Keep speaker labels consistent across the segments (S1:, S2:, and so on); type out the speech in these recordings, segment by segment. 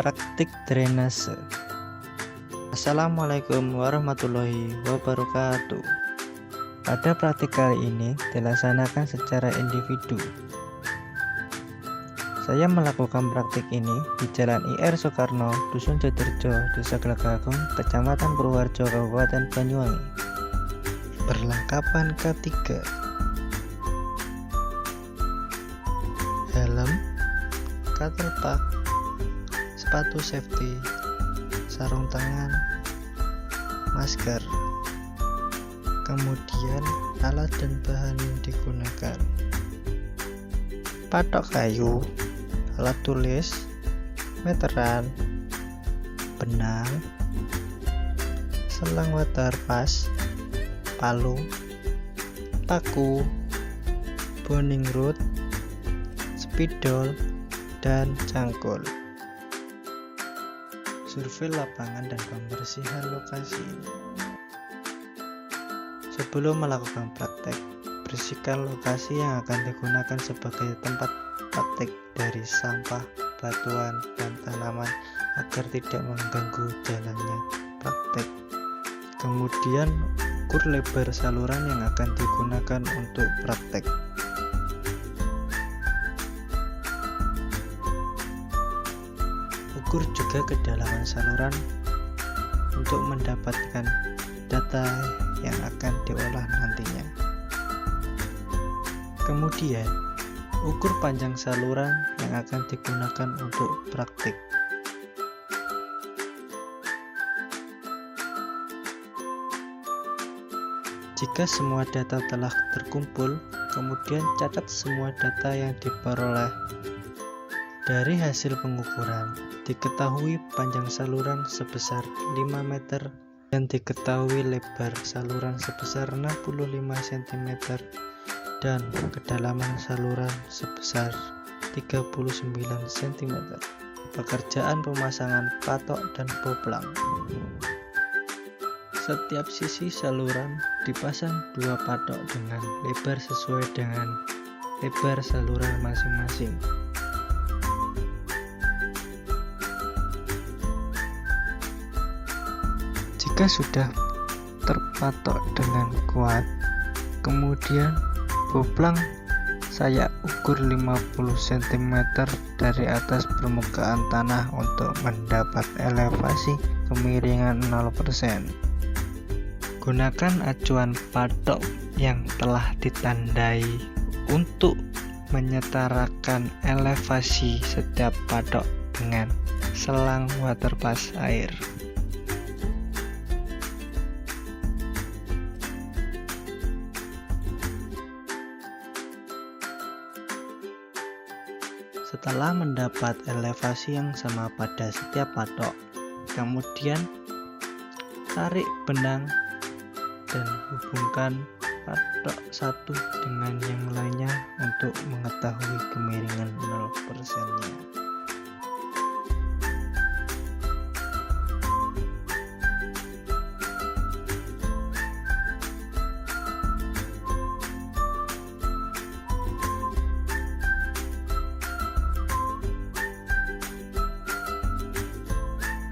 S1: Praktik drainase. Assalamualaikum warahmatullahi wabarakatuh. Pada praktik kali ini dilaksanakan secara individu. Saya melakukan praktik ini di Jalan IR Soekarno, Dusun Jodorjo, Desa Glagagung, Kecamatan Purwoharjo, Kabupaten Banyuwangi. Perlengkapan K3: helm, cutter pack, sepatu safety, sarung tangan, masker, kemudian alat dan bahan yang digunakan: patok kayu, alat tulis, meteran, benang, selang water pas, palu, paku, boning root, spidol, dan cangkul. Survei lapangan dan pembersihan lokasi. Sebelum melakukan praktek, bersihkan lokasi yang akan digunakan sebagai tempat praktek dari sampah, batuan, dan tanaman agar tidak mengganggu jalannya praktek. Kemudian ukur lebar saluran yang akan digunakan untuk praktek. Ukur juga kedalaman saluran untuk mendapatkan data yang akan diolah nantinya. Kemudian ukur panjang saluran yang akan digunakan untuk praktik. Jika semua data telah terkumpul, kemudian catat semua data yang diperoleh. Dari hasil pengukuran, diketahui panjang saluran sebesar 5 meter dan diketahui lebar saluran sebesar 65 cm dan kedalaman saluran sebesar 39 cm. Pekerjaan pemasangan patok dan boplang. Setiap sisi saluran dipasang 2 patok dengan lebar sesuai dengan lebar saluran masing-masing. Jika sudah terpatok dengan kuat, kemudian boplang saya ukur 50 cm dari atas permukaan tanah untuk mendapat elevasi kemiringan 0%. Gunakan acuan patok yang telah ditandai untuk menyetarakan elevasi setiap patok dengan selang water pas air. Setelah mendapat elevasi yang sama pada setiap patok, kemudian tarik benang dan hubungkan patok satu dengan yang lainnya untuk mengetahui kemiringan 0%-nya.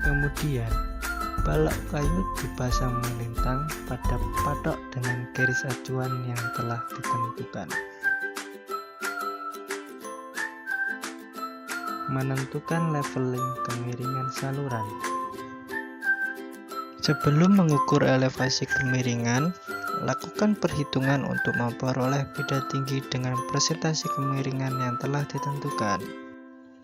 S1: Kemudian balok kayu dipasang melintang pada patok dengan garis acuan yang telah ditentukan. Menentukan leveling kemiringan saluran. Sebelum mengukur elevasi kemiringan, lakukan perhitungan untuk memperoleh beda tinggi dengan presentasi kemiringan yang telah ditentukan.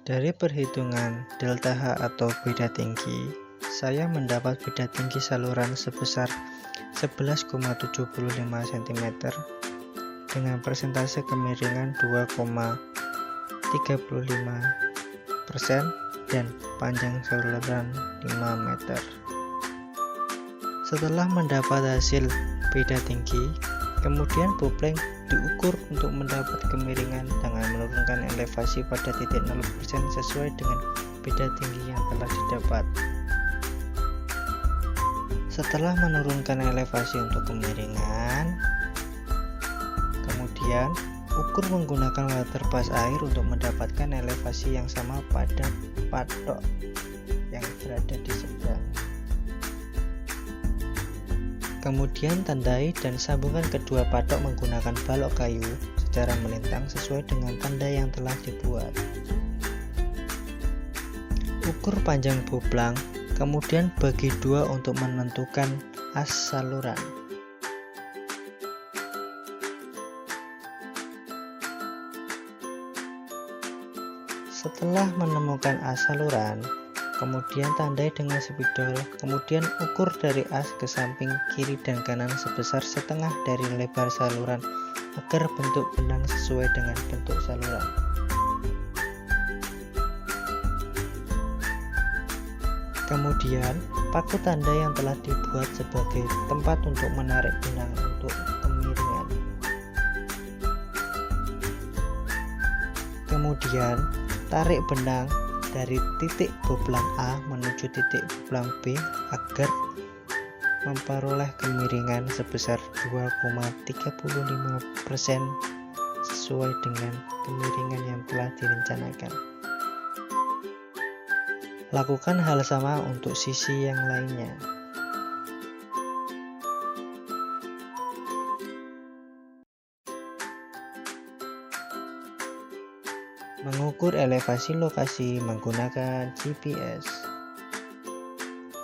S1: Dari perhitungan delta H atau beda tinggi, saya mendapat beda tinggi saluran sebesar 11,75 cm dengan persentase kemiringan 2,35% dan panjang saluran 5 meter. Setelah mendapat hasil beda tinggi, kemudian boplang diukur untuk mendapat kemiringan dengan menurunkan elevasi pada titik 0% sesuai dengan beda tinggi yang telah didapat. Setelah menurunkan elevasi untuk kemiringan, kemudian ukur menggunakan water pas air untuk mendapatkan elevasi yang sama pada patok yang berada di seberang. Kemudian tandai dan sambungkan kedua patok menggunakan balok kayu secara melintang sesuai dengan tanda yang telah dibuat. Ukur panjang boplang, kemudian bagi dua untuk menentukan as saluran. Setelah menemukan as saluran, kemudian tandai dengan spidol, kemudian ukur dari as ke samping kiri dan kanan sebesar setengah dari lebar saluran agar bentuk benang sesuai dengan bentuk saluran. Kemudian, paku tanda yang telah dibuat sebagai tempat untuk menarik benang untuk kemiringan. Kemudian, tarik benang dari titik boplang A menuju titik boplang B agar memperoleh kemiringan sebesar 2,35% sesuai dengan kemiringan yang telah direncanakan. Lakukan hal sama untuk sisi yang lainnya. Mengukur elevasi lokasi menggunakan GPS.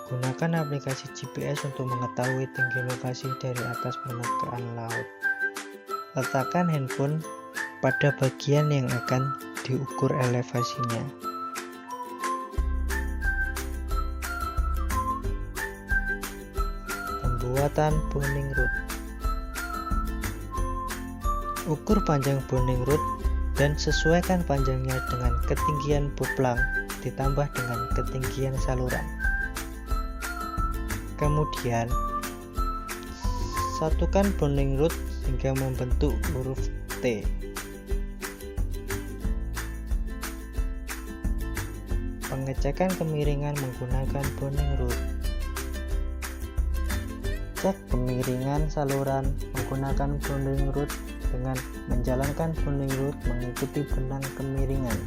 S1: Gunakan aplikasi GPS untuk mengetahui tinggi lokasi dari atas permukaan laut. Letakkan handphone pada bagian yang akan diukur elevasinya. Pembuatan bounding road. Ukur panjang bounding road dan sesuaikan panjangnya dengan ketinggian boplang ditambah dengan ketinggian saluran. Kemudian, satukan bounding road hingga membentuk huruf T. Pengecekan kemiringan menggunakan bounding road. Cek kemiringan saluran menggunakan bounding road dengan menjalankan bounding road mengikuti benang kemiringan.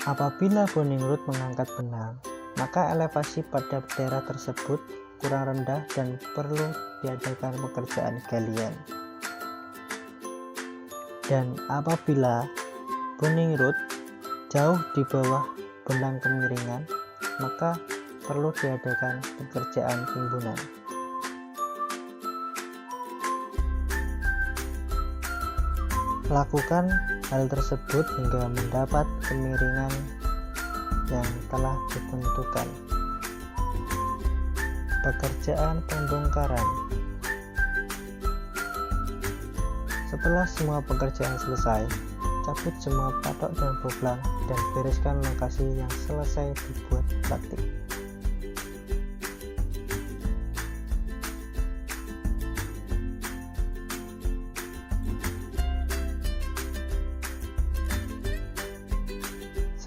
S1: Apabila bounding road mengangkat benang, maka elevasi pada daerah tersebut kurang rendah dan perlu diadakan pekerjaan galian. Dan apabila bounding road jauh di bawah benang kemiringan, maka perlu diadakan pekerjaan timbunan. Lakukan hal tersebut hingga mendapat kemiringan yang telah ditentukan. Pekerjaan pembongkaran. Setelah semua pekerjaan selesai, cabut semua patok dan boplang dan bereskan lokasi yang selesai dibuat praktik.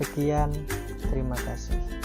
S1: Sekian, terima kasih.